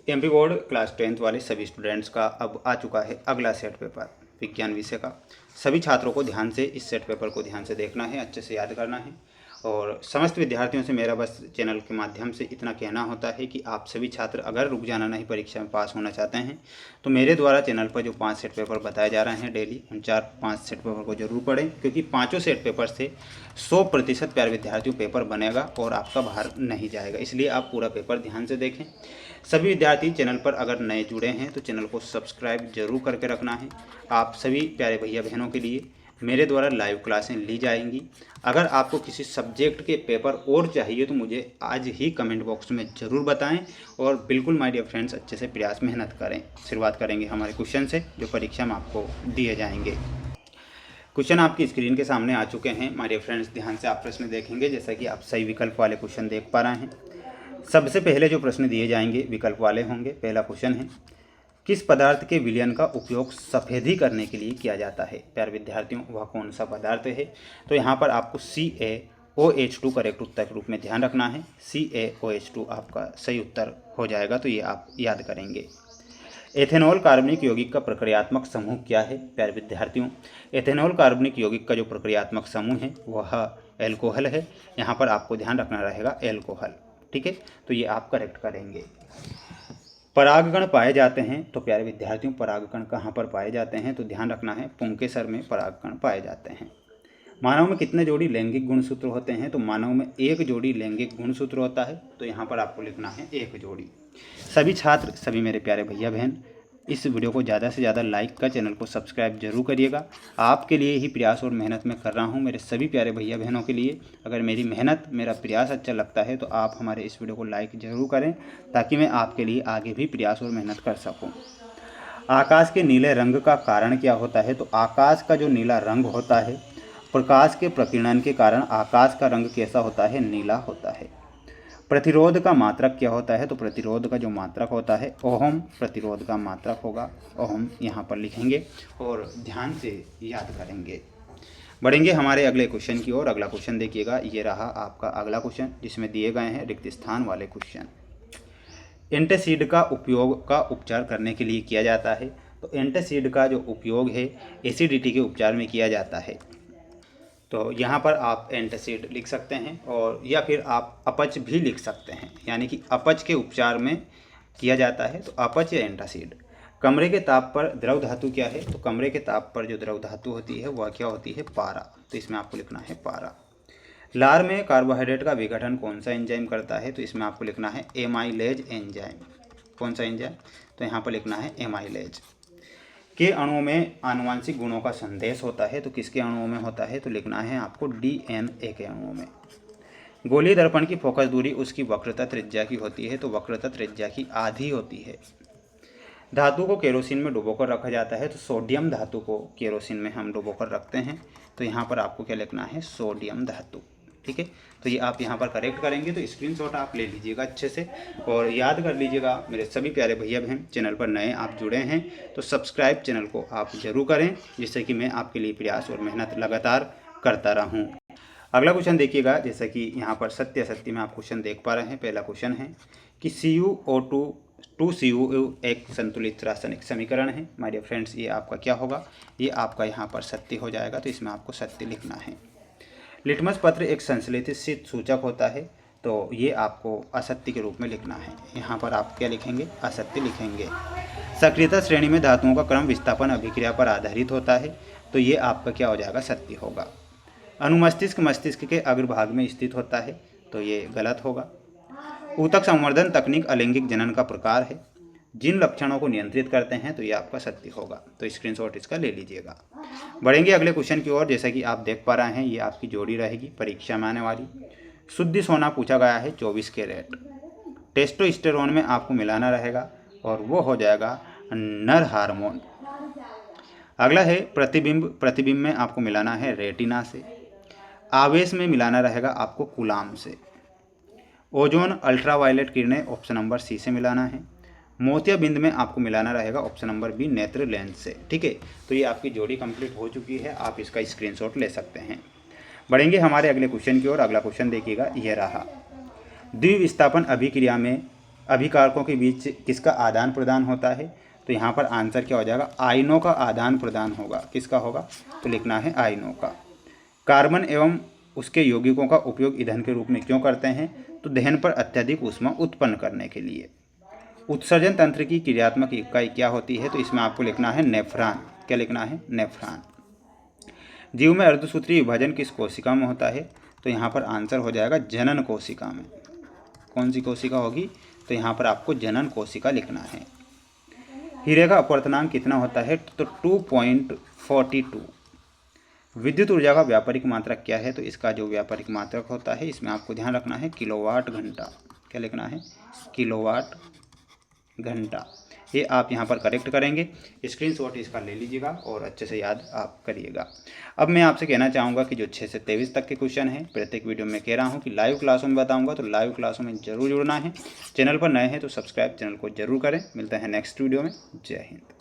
MP board class 10th वाले सभी students का अब आ चुका है अगला सेट पेपर विज्ञान विषय का। सभी छात्रों को ध्यान से इस सेट पेपर को ध्यान से देखना है, अच्छे से याद करना है। और समस्त विद्यार्थियों से मेरा बस चैनल के माध्यम से इतना कहना होता है कि आप सभी छात्र अगर रुक जाना नहीं, परीक्षा में पास होना चाहते हैं तो मेरे द्वारा चैनल पर जो 5 सेट पेपर बताए जा रहे हैं डेली, उन 4-5 सेट पेपर को जरूर पढ़ें, क्योंकि पाँचों सेट पेपर से 100% प्यारे विद्यार्थियों पेपर बनेगा और आपका बाहर नहीं जाएगा। इसलिए आप पूरा पेपर ध्यान से देखें। सभी विद्यार्थी चैनल पर अगर नए जुड़े हैं तो चैनल को सब्सक्राइब जरूर करके रखना है। आप सभी प्यारे भैया बहनों के लिए मेरे द्वारा लाइव क्लासें ली जाएंगी। अगर आपको किसी सब्जेक्ट के पेपर और चाहिए तो मुझे आज ही कमेंट बॉक्स में ज़रूर बताएं। और बिल्कुल माय डियर फ्रेंड्स, अच्छे से प्रयास मेहनत करें। शुरुआत करेंगे हमारे क्वेश्चन से जो परीक्षा में आपको दिए जाएंगे। क्वेश्चन आपकी स्क्रीन के सामने आ चुके हैं माय डियर फ्रेंड्स, ध्यान से आप प्रश्न देखेंगे। जैसा कि आप सही विकल्प वाले क्वेश्चन देख पा रहे हैं। सबसे पहले जो प्रश्न दिए जाएंगे विकल्प वाले होंगे। पहला क्वेश्चन है, किस पदार्थ के विलयन का उपयोग सफ़ेदी करने के लिए किया जाता है? प्यारे विद्यार्थियों, वह कौन सा पदार्थ है? तो यहाँ पर आपको CaOH2 करेक्ट उत्तर के रूप में ध्यान रखना है। CaOH2 आपका सही उत्तर हो जाएगा, तो ये आप याद करेंगे। एथेनॉल कार्बनिक यौगिक का प्रक्रियात्मक समूह क्या है? प्यारे विद्यार्थियों, एथेनॉल कार्बनिक यौगिक का जो प्रक्रियात्मक समूह है वह एल्कोहल है। यहाँ पर आपको ध्यान रखना रहेगा एल्कोहल, ठीक है, तो ये आप करेक्ट करेंगे। परागकण पाए जाते हैं, तो प्यारे विद्यार्थियों परागकण कहाँ पर पाए जाते हैं? तो ध्यान रखना है पुंकेसर में परागकण पाए जाते हैं। मानव में कितने जोड़ी लैंगिक गुणसूत्र होते हैं? तो मानव में 1 जोड़ी लैंगिक गुणसूत्र होता है, तो यहाँ पर आपको लिखना है 1 जोड़ी। सभी छात्र, सभी मेरे प्यारे भैया बहन, इस वीडियो को ज़्यादा से ज़्यादा लाइक कर चैनल को सब्सक्राइब जरूर करिएगा। आपके लिए ही प्रयास और मेहनत मैं कर रहा हूँ, मेरे सभी प्यारे भैया बहनों के लिए। अगर मेरी मेहनत, मेरा प्रयास अच्छा लगता है तो आप हमारे इस वीडियो को लाइक ज़रूर करें, ताकि मैं आपके लिए आगे भी प्रयास और मेहनत कर सकूँ। आकाश के नीले रंग का कारण क्या होता है? तो आकाश का जो नीला रंग होता है, प्रकाश के प्रकीर्णन के कारण आकाश का रंग कैसा होता है? नीला होता है। प्रतिरोध का मात्रक क्या होता है? तो प्रतिरोध का जो मात्रक होता है ओहम प्रतिरोध का मात्रक होगा। ओहम यहाँ पर लिखेंगे और ध्यान से याद करेंगे। बढ़ेंगे हमारे अगले क्वेश्चन की ओर। अगला क्वेश्चन देखिएगा, ये रहा आपका अगला क्वेश्चन, जिसमें दिए गए हैं रिक्त स्थान वाले क्वेश्चन। एंटासिड का उपयोग का उपचार करने के लिए किया जाता है। तो एंटासिड का जो उपयोग है एसिडिटी के उपचार में किया जाता है। तो यहाँ पर आप एंटासिड लिख सकते हैं, और या फिर आप अपच भी लिख सकते हैं, यानी कि अपच के उपचार में किया जाता है, तो अपच या एंटासिड। कमरे के ताप पर द्रव धातु क्या है? तो कमरे के ताप पर जो द्रव धातु होती है वह क्या होती है? पारा। तो इसमें आपको लिखना है पारा। लार में कार्बोहाइड्रेट का विघटन कौन सा एंजाइम करता है? तो इसमें आपको लिखना है एमाइलेज एंजाइम। कौन सा एंजाइम? तो यहाँ पर लिखना है एमाइलेज। के अणुओं में आनुवंशिक गुणों का संदेश होता है, तो किसके अणुओं में होता है? तो लिखना है आपको DNA के अणुओं में। गोलीय दर्पण की फोकस दूरी उसकी वक्रता त्रिज्या की होती है, तो वक्रता त्रिज्या की आधी होती है। धातु को केरोसिन में डुबोकर रखा जाता है, तो सोडियम धातु को केरोसिन में हम डुबोकर रखते हैं, तो यहाँ पर आपको क्या लिखना है? सोडियम धातु, ठीक है। तो ये आप यहाँ पर करेक्ट करेंगे, तो स्क्रीनशॉट आप ले लीजिएगा अच्छे से और याद कर लीजिएगा। मेरे सभी प्यारे भैया बहन, चैनल पर नए आप जुड़े हैं तो सब्सक्राइब चैनल को आप जरूर करें, जिससे कि मैं आपके लिए प्रयास और मेहनत लगातार करता रहूँ। अगला क्वेश्चन देखिएगा, जैसा कि यहाँ पर सत्य असत्य में आप क्वेश्चन देख पा रहे हैं। पहला क्वेश्चन है कि CuO2 2Cu एक संतुलित रासायनिक समीकरण है। माय डियर फ्रेंड्स, ये आपका क्या होगा? ये आपका यहाँ पर सत्य हो जाएगा, तो इसमें आपको सत्य लिखना है। लिटमस पत्र एक संश्लेषित सूचक होता है, तो ये आपको असत्य के रूप में लिखना है। यहाँ पर आप क्या लिखेंगे? असत्य लिखेंगे। सक्रियता श्रेणी में धातुओं का क्रम विस्थापन अभिक्रिया पर आधारित होता है, तो ये आपका क्या हो जाएगा? सत्य होगा। अनुमस्तिष्क मस्तिष्क के अग्रभाग में स्थित होता है, तो ये गलत होगा। ऊतक संवर्धन तकनीक अलैंगिक जनन का प्रकार है, जिन लक्षणों को नियंत्रित करते हैं, तो ये आपका सत्य होगा। तो स्क्रीनशॉट इसका ले लीजिएगा। बढ़ेंगे अगले क्वेश्चन की ओर। जैसा कि आप देख पा रहे हैं, ये आपकी जोड़ी रहेगी परीक्षा में आने वाली। शुद्ध सोना पूछा गया है 24 कैरेट। टेस्टोस्टेरोन में आपको मिलाना रहेगा और वो हो जाएगा नर हार्मोन। अगला है प्रतिबिंब। प्रतिबिंब में आपको मिलाना है रेटिना से। आवेश में मिलाना रहेगा आपको कूलाम से। ओजोन अल्ट्रावायलेट किरणें ऑप्शन नंबर C से मिलाना है। मोतियाबिंद में आपको मिलाना रहेगा ऑप्शन नंबर B नेत्र लेंस से, ठीक है। तो ये आपकी जोड़ी कंप्लीट हो चुकी है, आप इसका स्क्रीनशॉट ले सकते हैं। बढ़ेंगे हमारे अगले क्वेश्चन की ओर। अगला क्वेश्चन देखिएगा, यह रहा। द्विविस्थापन अभिक्रिया में अभिकारकों के बीच किसका आदान प्रदान होता है? तो यहाँ पर आंसर क्या हो जाएगा? आयनों का आदान प्रदान होगा। किसका होगा? तो लिखना है आयनों का। कार्बन एवं उसके यौगिकों का उपयोग ईंधन के रूप में क्यों करते हैं? तो दहन पर अत्यधिक ऊष्मा उत्पन्न करने के लिए। उत्सर्जन तंत्र की क्रियात्मक इकाई क्या होती है? तो इसमें आपको लिखना है नेफ्रॉन। क्या लिखना है? नेफ्रॉन। जीव में अर्धसूत्रीय विभाजन किस कोशिका में होता है? तो यहाँ पर आंसर हो जाएगा जनन कोशिका में। कौन सी कोशिका होगी? तो यहाँ पर आपको जनन कोशिका लिखना है। हीरे का अपवर्तनांक कितना होता है? तो 2.42। विद्युत ऊर्जा का व्यापारिक मात्रक क्या है? तो इसका जो व्यापारिक मात्रक होता है, इसमें आपको ध्यान रखना है किलोवाट घंटा। क्या लिखना है? किलोवाट घंटा। ये आप यहाँ पर करेक्ट करेंगे, स्क्रीनशॉट इसका ले लीजिएगा और अच्छे से याद आप करिएगा। अब मैं आपसे कहना चाहूँगा कि जो 6 से 23 तक के क्वेश्चन हैं प्रत्येक वीडियो में कह रहा हूँ कि लाइव क्लासों में बताऊँगा, तो लाइव क्लासों में जरूर जुड़ना है। चैनल पर नए हैं तो सब्सक्राइब चैनल को जरूर करें। मिलते हैं नेक्स्ट वीडियो में। जय हिंद।